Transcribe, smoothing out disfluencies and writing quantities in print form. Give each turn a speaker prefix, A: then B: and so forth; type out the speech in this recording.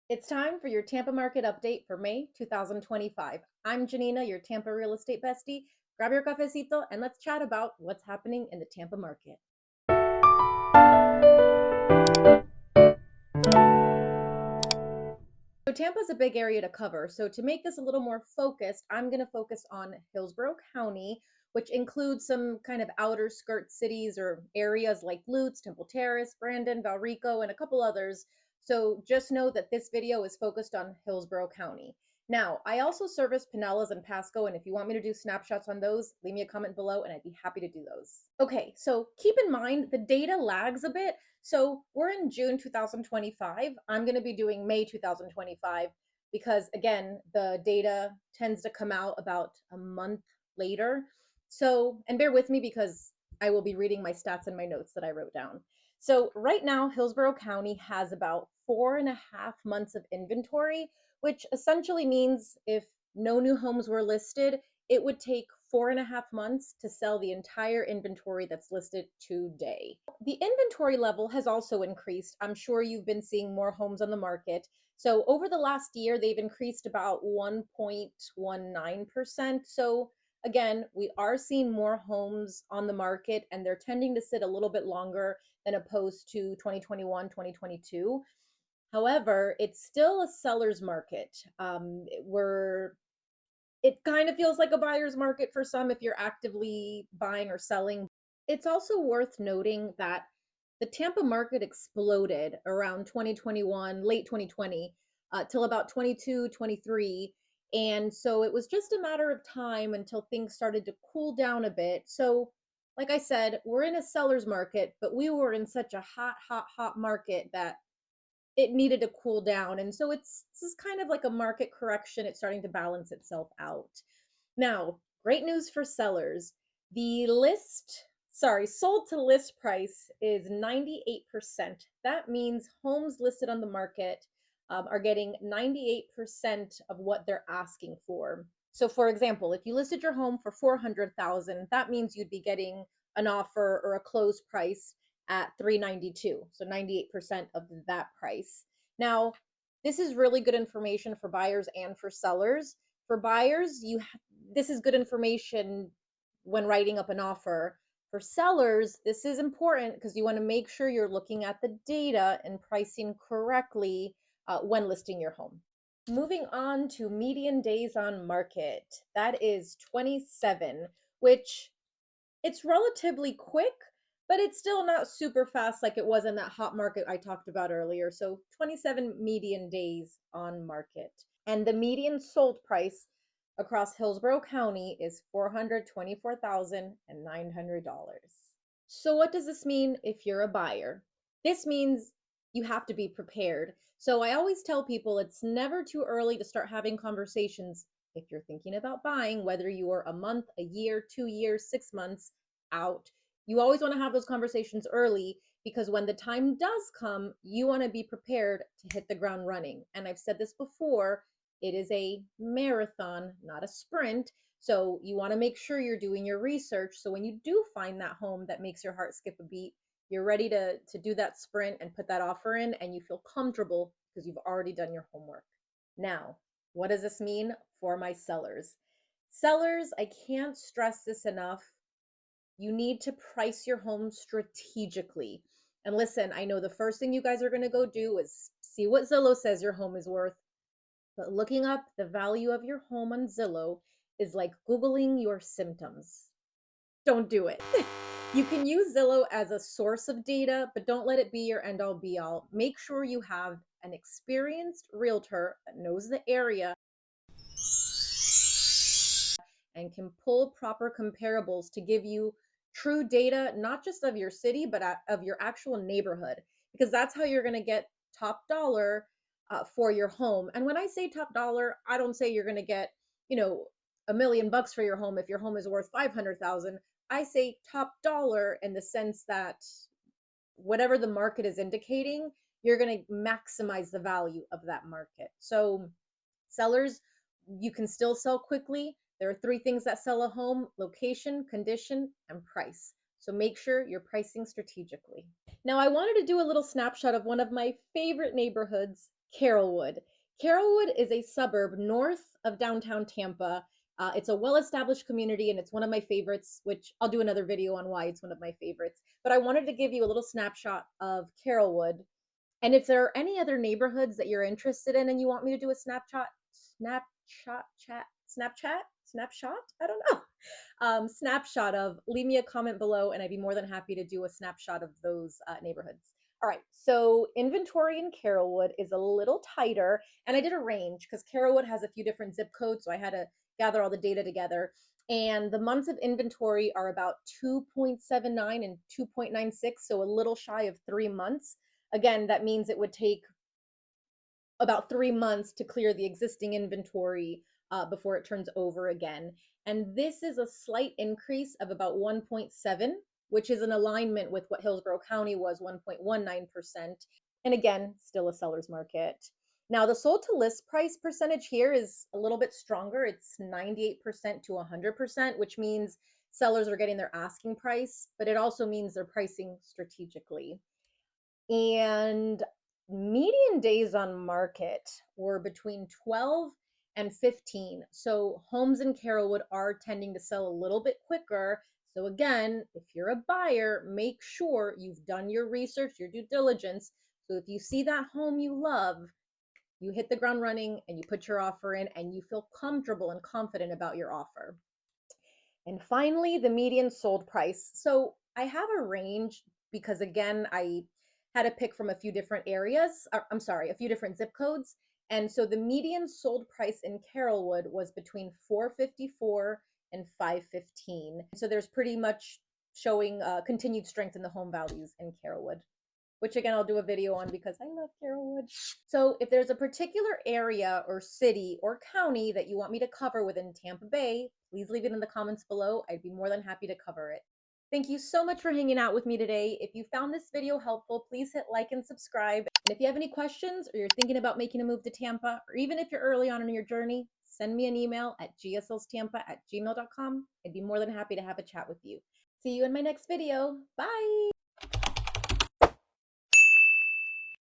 A: It's time for your Tampa market update for May 2025. I'm Janina, your Tampa real estate bestie. Grab your cafecito and let's chat about what's happening in the Tampa market. So Tampa's a big area to cover. So to make this a little more focused, I'm going to focus on Hillsborough County, which includes some kind of outer skirt cities or areas like Lutz, Temple Terrace, Brandon, Valrico, and a couple others. So just know that this video is focused on Hillsborough County. Now, I also service Pinellas and Pasco, and if you want me to do snapshots on those, leave me a comment below and I'd be happy to do those. Okay, so keep in mind the data lags a bit. So we're in June 2025. I'm going to be doing May 2025 because, again, the data tends to come out about a month later. So, and bear with me because I will be reading my stats and my notes that I wrote down. So right now, Hillsborough County has about 4.5 months of inventory, which essentially means if no new homes were listed, it would take 4.5 months to sell the entire inventory that's listed today. The inventory level has also increased. I'm sure you've been seeing more homes on the market. So over the last year, they've increased about 1.19%. So again, we are seeing more homes on the market and they're tending to sit a little bit longer than opposed to 2021, 2022. However, it's still a seller's market. It kind of feels like a buyer's market for some if you're actively buying or selling. It's also worth noting that the Tampa market exploded around 2021, late 2020, till about 22, 23. And so it was just a matter of time until things started to cool down a bit. So, like I said, we're in a seller's market, but we were in such a hot market that it needed to cool down. And so this is kind of like a market correction. It's starting to balance itself out. Now, great news for sellers. The sold to list price is 98%. That means homes listed on the market are getting 98% of what they're asking for. So for example, if you listed your home for 400,000, that means you'd be getting an offer or a close price at 392, so 98% of that price. Now, this is really good information for buyers and for sellers. For buyers, this is good information when writing up an offer. For sellers, this is important because you want to make sure you're looking at the data and pricing correctly when listing your home. Moving on to median days on market, that is 27, which it's relatively quick, but it's still not super fast like it was in that hot market I talked about earlier. So 27 median days on market. And the median sold price across Hillsborough County is $424,900. So what does this mean if you're a buyer? This means you have to be prepared. So I always tell people it's never too early to start having conversations if you're thinking about buying, whether you are a month, a year, 2 years, 6 months out. You always want to have those conversations early because when the time does come, you want to be prepared to hit the ground running. And I've said this before, it is a marathon, not a sprint. So you want to make sure you're doing your research. So when you do find that home that makes your heart skip a beat, you're ready to do that sprint and put that offer in and you feel comfortable because you've already done your homework. Now, what does this mean for my sellers? Sellers, I can't stress this enough. You need to price your home strategically. And listen, I know the first thing you guys are going to go do is see what Zillow says your home is worth. But looking up the value of your home on Zillow is like Googling your symptoms. Don't do it. You can use Zillow as a source of data, but don't let it be your end all be all. Make sure you have an experienced realtor that knows the area and can pull proper comparables to give you true data, not just of your city, but of your actual neighborhood, because that's how you're going to get top dollar for your home. And when I say top dollar, I don't say you're going to get, $1 million for your home if your home is worth 500,000. I say top dollar in the sense that whatever the market is indicating, you're going to maximize the value of that market. So sellers, you can still sell quickly. There are three things that sell a home: location, condition, and price. So make sure you're pricing strategically. Now, I wanted to do a little snapshot of one of my favorite neighborhoods Carrollwood. Carrollwood is a suburb north of downtown Tampa. It's a well-established community and it's one of my favorites, which I'll do another video on why it's one of my favorites. But I wanted to give you a little snapshot of Carrollwood. And if there are any other neighborhoods that you're interested in and you want me to do a snapshot, I don't know, snapshot of, leave me a comment below and I'd be more than happy to do a snapshot of those neighborhoods. All right, so inventory in Carrollwood is a little tighter, and I did a range because Carrollwood has a few different zip codes, so I had to gather all the data together. And the months of inventory are about 2.79 and 2.96, so a little shy of 3 months. Again, that means it would take about 3 months to clear the existing inventory before it turns over again. And this is a slight increase of about 1.7, which is in alignment with what Hillsborough County was, 1.19%. And again, still a seller's market. Now, the sold to list price percentage here is a little bit stronger. It's 98% to 100%, which means sellers are getting their asking price, but it also means they're pricing strategically. And median days on market were between 12 and 15. So homes in Carrollwood are tending to sell a little bit quicker. So again, if you're a buyer, make sure you've done your research, your due diligence. So if you see that home you love, you hit the ground running and you put your offer in and you feel comfortable and confident about your offer. And finally, the median sold price. So I have a range because, again, I had to pick from a few different areas. I'm sorry, a few different zip codes. And so the median sold price in Carrollwood was between 454 and 515. So there's pretty much showing continued strength in the home values in Carrollwood, which again, I'll do a video on because I love Carrollwood. So if there's a particular area or city or county that you want me to cover within Tampa Bay, please leave it in the comments below. I'd be more than happy to cover it. Thank you so much for hanging out with me today. If you found this video helpful, please hit like and subscribe. And if you have any questions or you're thinking about making a move to Tampa, or even if you're early on in your journey, send me an email at gslstampa@gmail.com. I'd be more than happy to have a chat with you. See you in my next video. Bye.